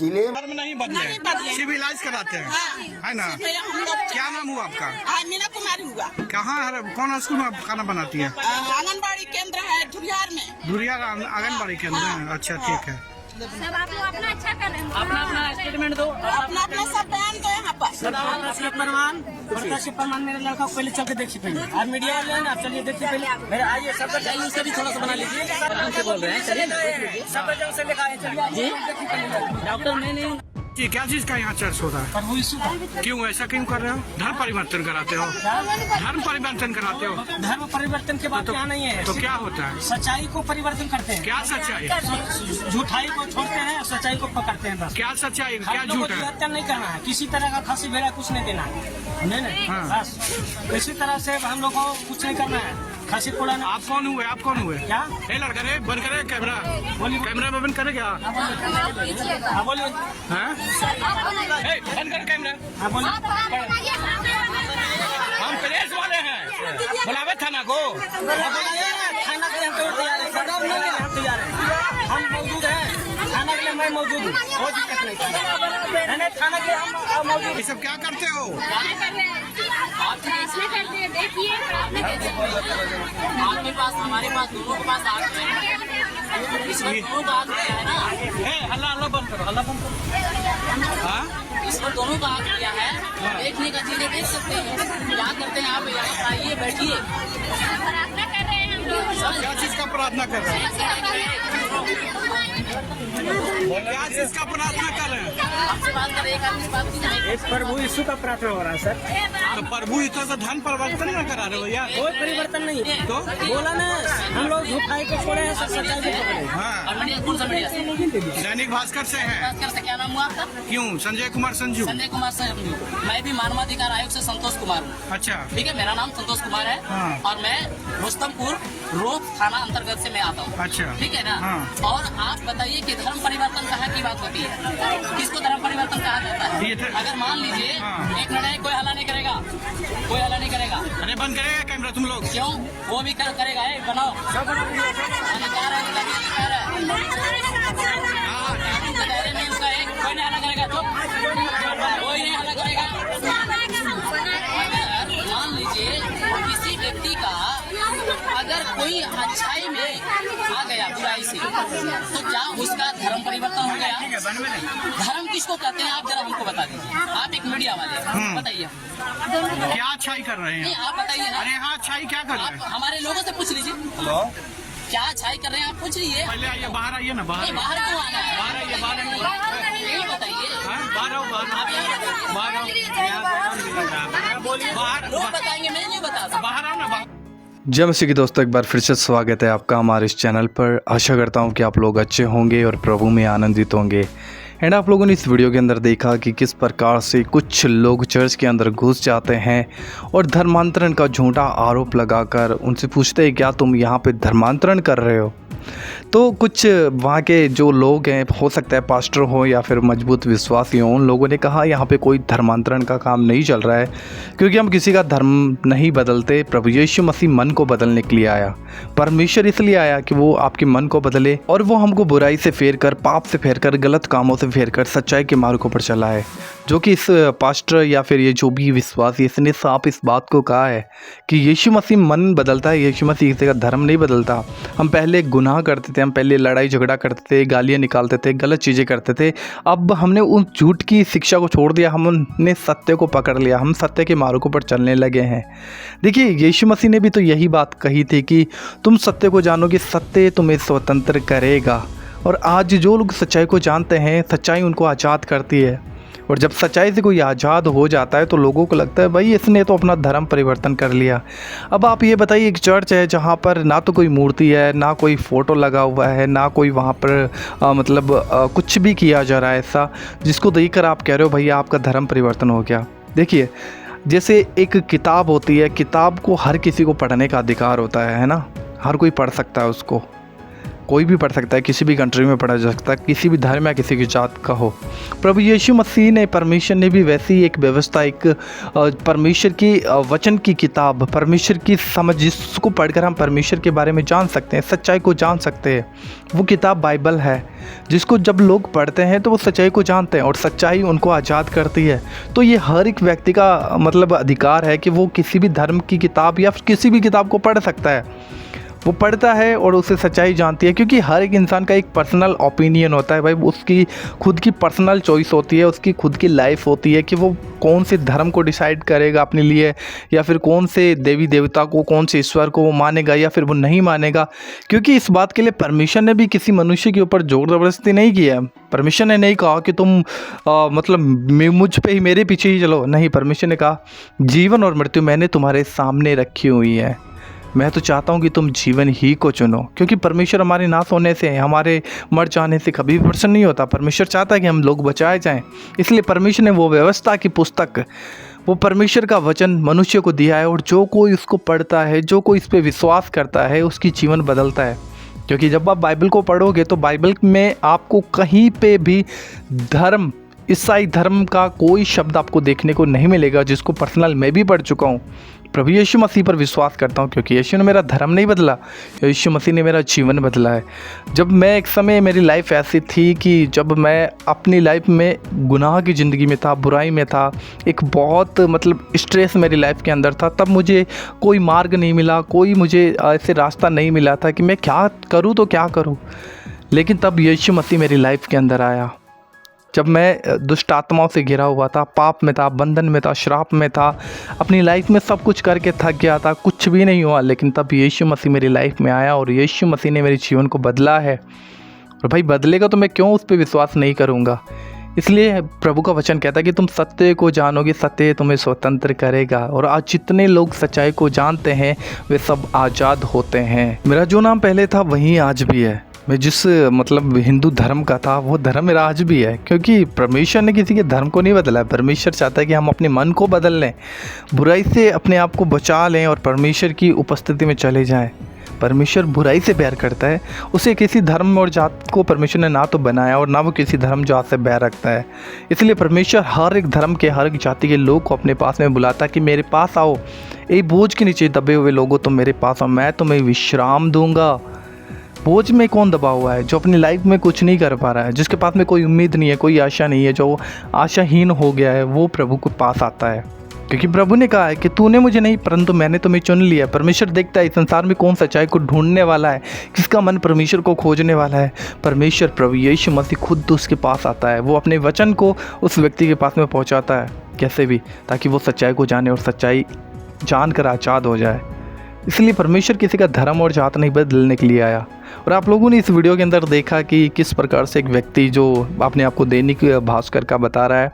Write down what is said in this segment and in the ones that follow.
जिले धर्म नहीं बदले, सिविलाइज कराते हैं, है ना? क्या नाम हुआ आपका? मीना कुमारी हुआ। कहाँ कौन स्कूल में आप खाना बनाती है? आंगनबाड़ी केंद्र है धुरियार में। धुरियार आंगनबाड़ी केंद्र है। अच्छा ठीक है। सब आप लोग अपना अच्छा कर रहे हैं। अपना अपना स्टेटमेंट दो, अपना अपना सब बयान दो यहाँ पर। प्रमाण मेरे लड़का को पहले चल के देखिए पहले। आप मीडिया वाले हैं ना, चलिए देखिए पहले। मेरे आइए सबका चाहिए, उससे भी थोड़ा सा बना लीजिए। से बोल रहे हैं, चलिए सब जगह से लिखा है, चलिए डॉक्टर मैंने ये क्या चीज का यहाँ चर्च होता है? प्रभु यीशु का। क्यों ऐसा क्यों कर रहे हो? धर्म परिवर्तन कराते हो? धर्म परिवर्तन कराते हो? धर्म परिवर्तन के बाद यहाँ नहीं है। तो क्या होता है? सच्चाई को परिवर्तन करते हैं। क्या सच्चाई? झूठाई को छोड़ते हैं, सच्चाई को पकड़ते हैं बस। क्या सच्चाई, क्या हम लोगों झूठ को है? हत्या नहीं करना है, किसी तरह का खांसी भेड़ा कुछ नहीं देना है, नहीं हाँ। बस इसी तरह से हम लोग को कुछ नहीं करना है, खांसी उड़ाना। आप कौन हुए? आप कौन हुए? क्या? ए लड़का रे, बंद करे कैमरा। बोलिए। कैमरा में बंद करे क्या? हाँ बोलिए। हैं? ए, बंद कर कैमरा। हाँ बोलिए। हम प्रेस वाले हैं, बुलावे थाना को। खाना के लिए हम तो तैयार हैं, सब नहीं हैं, हम तैयार हैं, हम मौजूद हैं, खाना के लिए मैं मौजूद हूँ, कोई दिक्कत नहीं है, खाना के लिए हम मौजूद। ये सब क्या करते हो? इसमें करते हैं, देखिए प्रार्थना करते हैं। आपके पास हमारे पास दोनों के पास आग है, इसमें दोनों का आग है ना। हल्ला हल्ला बंद करो, हल्ला बंद करो। हाँ? इसमें दोनों का आग किया है, देखने का चीजें देख सकते हैं, क्या करते हैं आप यहाँ आइए बैठिए। प्रार्थना कर रहे हैं हम लोग। क्या चीज का प्रार्थना कर रहे हैं? क्या चीज का प्रार्थना कर रहे हैं? आपसे बात करें, एक आदमी से बात की जाए। प्रभु यीशु का प्रार्थना हो रहा है सर। तो प्रभु इतना सा धन परिवर्तन न करा रहे हो यार? कोई परिवर्तन नहीं है, तो बोला ना हम लोग झूठाई को छोड़े हैं, सच्चाई को पकड़े। हाँ, कौन सा मीडिया से? दैनिक भास्कर से है। भास्कर से। क्या नाम हुआ आपका? क्यों? संजय कुमार संजू। संजय कुमार संजू। मैं भी मानवाधिकार आयोग से संतोष कुमार हूँ। अच्छा ठीक है, मेरा नाम संतोष कुमार है। हाँ। और मैं रुस्तमपुर रोड थाना अंतर्गत से मैं आता हूँ। अच्छा। ठीक है ना। हाँ। और आप बताइए कि धर्म परिवर्तन कहाँ की बात होती है, किसको धर्म परिवर्तन कहा जाता ये है? तो- अगर मान लीजिए हाँ। एक निर्णय कोई हल्ला नहीं करेगा, कोई हल्ला नहीं करेगा, अरे बंद करेगा कैमरा तुम लोग? क्यों? वो भी करेगा, बनाओ। दायरे में उसका एक कोई नहीं हल्ला करेगा, तो कोई नहीं हल्ला करेगा। अगर मान लीजिए किसी व्यक्ति का अगर कोई अच्छाई में आ गया बुराई से, तो क्या उसका धर्म परिवर्तन हो गया? धर्म किसको कहते हैं आप जरा हमको बता दीजिए, आप एक मीडिया वाले बताइए। क्या अच्छाई कर रहे नहीं हैं? आप बताइए ना, अरे हाँ, अच्छाई क्या कर रहे आप हैं? हमारे लोगों से पूछ लीजिए। हेलो, क्या अच्छाई कर रहे हैं आप पूछ लीजिए। पहले आइए, बाहर आइए ना, बाहर नहीं, बाहर क्यों आना है? बाहर आइए, बाहर आइए। ये बताइए। हाँ, बाहर आओ, बाहर आओ, बाहर आओ, बाहर लोग बताएंगे, मैं नहीं बता सकता। बाहर आओ ना, बाहर। जय मसीह की दोस्तों, एक बार फिर से स्वागत है आपका हमारे इस चैनल पर। आशा करता हूं कि आप लोग अच्छे होंगे और प्रभु में आनंदित होंगे। एंड आप लोगों ने इस वीडियो के अंदर देखा कि किस प्रकार से कुछ लोग चर्च के अंदर घुस जाते हैं और धर्मांतरण का झूठा आरोप लगाकर उनसे पूछते हैं क्या तुम यहाँ पे धर्मांतरण कर रहे हो। तो कुछ वहाँ के जो लोग हैं, हो सकता है पास्टर हो या फिर मजबूत विश्वासी हों, उन लोगों ने कहा यहाँ पे कोई धर्मांतरण का काम नहीं चल रहा है, क्योंकि हम किसी का धर्म नहीं बदलते। प्रभु यीशु मसीह मन को बदलने के लिए आया। परमेश्वर इसलिए आया कि वो आपके मन को बदले और वो हमको बुराई से फेर कर, पाप से फेर कर, गलत कामों से फेर कर सच्चाई के मार्गों पर चला है। जो कि इस पास्टर या फिर ये जो भी विश्वासी, इसने साफ इस बात को कहा है कि यीशु मसीह मन बदलता है, यीशु मसीह किसी का धर्म नहीं बदलता। हम पहले गुनाह करते थे, हम पहले लड़ाई झगड़ा करते थे, गालियाँ निकालते थे, गलत चीज़ें करते थे। अब हमने उन झूठ की शिक्षा को छोड़ दिया, हमने सत्य को पकड़ लिया, हम सत्य के मार्गों पर चलने लगे हैं। देखिए, यीशु मसीह ने भी तो यही बात कही थी कि तुम सत्य को जानोगे, सत्य तुम्हें स्वतंत्र करेगा। और आज जो लोग सच्चाई को जानते हैं, सच्चाई उनको आज़ाद करती है। और जब सच्चाई से कोई आज़ाद हो जाता है तो लोगों को लगता है भाई इसने तो अपना धर्म परिवर्तन कर लिया। अब आप ये बताइए, एक चर्च है जहाँ पर ना तो कोई मूर्ति है, ना कोई फ़ोटो लगा हुआ है, ना कोई वहाँ पर कुछ भी किया जा रहा है ऐसा जिसको देखकर आप कह रहे हो भैया आपका धर्म परिवर्तन हो गया। देखिए, जैसे एक किताब होती है, किताब को हर किसी को पढ़ने का अधिकार होता है ना, हर कोई पढ़ सकता है उसको। कोई भी पढ़ सकता है, किसी भी कंट्री में पढ़ा जा सकता है, किसी भी धर्म या किसी की जात का हो। प्रभु यीशु मसीह ने, परमेश्वर ने भी वैसी एक व्यवस्था, एक परमेश्वर की वचन की किताब, परमेश्वर की समझ, जिसको पढ़कर हम परमेश्वर के बारे में जान सकते हैं, सच्चाई को जान सकते हैं, वो किताब बाइबल है, जिसको जब लोग पढ़ते हैं तो वो सच्चाई को जानते हैं और सच्चाई उनको आज़ाद करती है। तो ये हर एक व्यक्ति का मतलब अधिकार है कि वो किसी भी धर्म की किताब या किसी भी किताब को पढ़ सकता है। वो पढ़ता है और उसे सच्चाई जानती है, क्योंकि हर एक इंसान का एक पर्सनल ओपिनियन होता है भाई, उसकी खुद की पर्सनल चॉइस होती है, उसकी खुद की लाइफ होती है कि वो कौन से धर्म को डिसाइड करेगा अपने लिए, या फिर कौन से देवी देवता को, कौन से ईश्वर को वो मानेगा या फिर वो नहीं मानेगा। क्योंकि इस बात के लिए परमेश्वर ने भी किसी मनुष्य के ऊपर जोर ज़बरदस्ती नहीं किया है। परमेश्वर ने नहीं कहा कि तुम मतलब मुझ पे ही, मेरे पीछे ही चलो। नहीं, परमेश्वर ने कहा जीवन और मृत्यु मैंने तुम्हारे सामने रखी हुई है, मैं तो चाहता हूँ कि तुम जीवन ही को चुनो। क्योंकि परमेश्वर हमारे नाश होने से, हमारे मर जाने से कभी भी प्रसन्न नहीं होता। परमेश्वर चाहता है कि हम लोग बचाए जाएं। इसलिए परमेश्वर ने वो व्यवस्था की पुस्तक, वो परमेश्वर का वचन मनुष्य को दिया है, और जो कोई उसको पढ़ता है, जो कोई इस पर विश्वास करता है, उसकी जीवन बदलता है। क्योंकि जब आप बाइबल को पढ़ोगे तो बाइबल में आपको कहीं पे भी धर्म, ईसाई धर्म का कोई शब्द आपको देखने को नहीं मिलेगा, जिसको पर्सनल मैं भी पढ़ चुका हूँ। प्रभु यीशु मसीह पर विश्वास करता हूँ, क्योंकि यीशु ने मेरा धर्म नहीं बदला, यीशु मसीह ने मेरा जीवन बदला है। जब मैं एक समय, मेरी लाइफ ऐसी थी कि जब मैं अपनी लाइफ में गुनाह की ज़िंदगी में था, बुराई में था, एक बहुत मतलब स्ट्रेस मेरी लाइफ के अंदर था, तब मुझे कोई मार्ग नहीं मिला, कोई मुझे ऐसे रास्ता नहीं मिला था कि मैं क्या करूँ तो क्या करूँ। लेकिन तब यीशु मसीह मेरी लाइफ के अंदर आया। जब मैं दुष्ट आत्माओं से घिरा हुआ था, पाप में था, बंधन में था, श्राप में था, अपनी लाइफ में सब कुछ करके थक गया था, कुछ भी नहीं हुआ, लेकिन तब यीशु मसीह मेरी लाइफ में आया और यीशु मसीह ने मेरे जीवन को बदला है। और भाई बदलेगा तो मैं क्यों उस पर विश्वास नहीं करूँगा। इसलिए प्रभु का वचन कहता है कि तुम सत्य को जानोगे, सत्य तुम्हें स्वतंत्र करेगा। और आज जितने लोग सच्चाई को जानते हैं वे सब आज़ाद होते हैं। मेरा जो नाम पहले था वही आज भी है। मैं जिस मतलब हिंदू धर्म का था वो धर्म मेरा आज भी है, क्योंकि परमेश्वर ने किसी के धर्म को नहीं बदला है। परमेश्वर चाहता है कि हम अपने मन को बदल लें, बुराई से अपने आप को बचा लें और परमेश्वर की उपस्थिति में चले जाएं। परमेश्वर बुराई से प्यार करता है। उसे किसी धर्म और जात को परमेश्वर ने ना तो बनाया और ना वो किसी धर्म जात से बैर रखता है। इसलिए परमेश्वर हर एक धर्म के, हर एक जाति के लोग को अपने पास में बुलाता है कि मेरे पास आओ, एक बोझ के नीचे दबे हुए लोगों तुम मेरे पास आओ, मैं तुम्हें विश्राम दूंगा। बोझ में कौन दबा हुआ है? जो अपनी लाइफ में कुछ नहीं कर पा रहा है, जिसके पास में कोई उम्मीद नहीं है, कोई आशा नहीं है, जो आशाहीन हो गया है, वो प्रभु के पास आता है। क्योंकि प्रभु ने कहा है कि तूने मुझे नहीं परंतु मैंने तुम्हें चुन लिया। परमेश्वर देखता है इस संसार में कौन सच्चाई को ढूंढने वाला है, किसका मन परमेश्वर को खोजने वाला है। परमेश्वर प्रभु यीशु मसीह खुद उसके पास आता है, वो अपने वचन को उस व्यक्ति के पास में पहुंचाता है कैसे भी, ताकि वो सच्चाई को जाने और सच्चाई जानकर आज़ाद हो जाए। इसलिए परमेश्वर किसी का धर्म और जात नहीं बदलने के लिए आया। और आप लोगों ने इस वीडियो के अंदर देखा कि किस प्रकार से एक व्यक्ति जो अपने आप को दैनिक भास्कर का बता रहा है,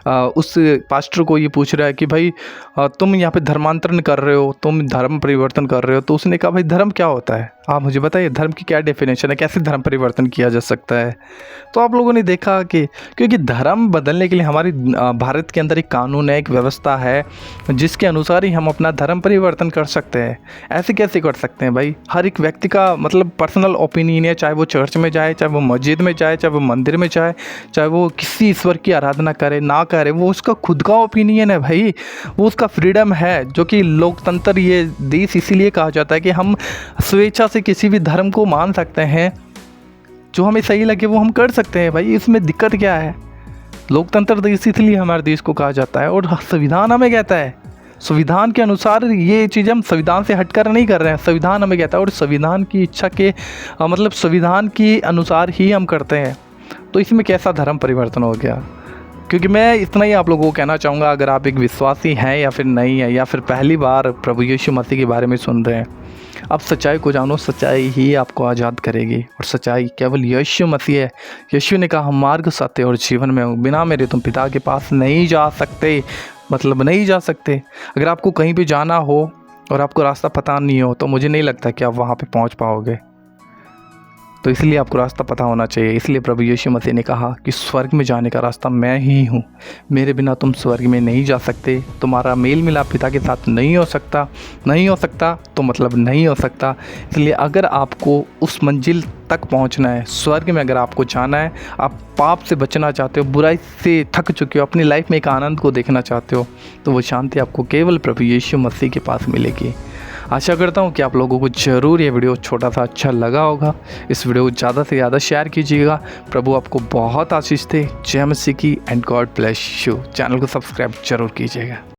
उस पास्टर को ये पूछ रहा है कि भाई तुम यहाँ पे धर्मांतरण कर रहे हो, तुम धर्म परिवर्तन कर रहे हो। तो उसने कहा भाई धर्म क्या होता है, आप मुझे बताइए, धर्म की क्या डेफिनेशन है, कैसे धर्म परिवर्तन किया जा सकता है। तो आप लोगों ने देखा कि क्योंकि धर्म बदलने के लिए हमारी भारत के अंदर एक कानून है, एक व्यवस्था है, जिसके अनुसार ही हम अपना धर्म परिवर्तन कर सकते हैं। ऐसे कैसे कर सकते हैं भाई? हर एक व्यक्ति का मतलब पर्सनल ओपिनियन है, चाहे वो चर्च में जाए, चाहे वो मस्जिद में जाए, चाहे वो मंदिर में जाए, चाहे वो किसी ईश्वर की आराधना करे ना करे, वो उसका खुद का ओपिनियन है भाई, वो उसका फ्रीडम है। जो कि लोकतंत्र ये देश इसीलिए कहा जाता है कि हम स्वेच्छा से किसी भी धर्म को मान सकते हैं, जो हमें सही लगे वो हम कर सकते हैं भाई, इसमें दिक्कत क्या है? लोकतंत्र देश इसलिए हमारे देश को कहा जाता है। और संविधान हमें कहता है, संविधान के अनुसार ये चीज़ें हम संविधान से हटकर नहीं कर रहे हैं, संविधान हमें कहता है और संविधान की इच्छा के मतलब संविधान के अनुसार ही हम करते हैं। तो इसमें कैसा धर्म परिवर्तन हो गया? क्योंकि मैं इतना ही आप लोगों को कहना चाहूँगा, अगर आप एक विश्वासी हैं या फिर नहीं है, या फिर पहली बार प्रभु यीशु मसीह के बारे में सुन रहे हैं, आप सच्चाई को जानो, सच्चाई ही आपको आज़ाद करेगी। और सच्चाई केवल यीशु मसीह है। यीशु ने कहा हम मार्ग, सत्य और जीवन में हूँ, बिना मेरे तुम पिता के पास नहीं जा सकते, मतलब नहीं जा सकते। अगर आपको कहीं भी जाना हो और आपको रास्ता पता नहीं हो तो मुझे नहीं लगता कि आप वहाँ पे पहुँच पाओगे। तो इसलिए आपको रास्ता पता होना चाहिए। इसलिए प्रभु यीशु मसीह ने कहा कि स्वर्ग में जाने का रास्ता मैं ही हूँ, मेरे बिना तुम स्वर्ग में नहीं जा सकते। तुम्हारा मेल मिलाप पिता के साथ नहीं हो सकता तो मतलब नहीं हो सकता। इसलिए अगर आपको उस मंजिल तक पहुंचना है, स्वर्ग में अगर आपको जाना है, आप पाप से बचना चाहते हो, बुराई से थक चुके हो, अपनी लाइफ में एक आनंद को देखना चाहते हो, तो वो शांति आपको केवल प्रभु यीशु मसीह के पास मिलेगी। आशा करता हूँ कि आप लोगों को ज़रूर ये वीडियो छोटा सा अच्छा लगा होगा। इस वीडियो को ज़्यादा से ज़्यादा शेयर कीजिएगा। प्रभु आपको बहुत आशीष दे। जय मसीह की and God bless you. Channel को सब्सक्राइब जरूर कीजिएगा।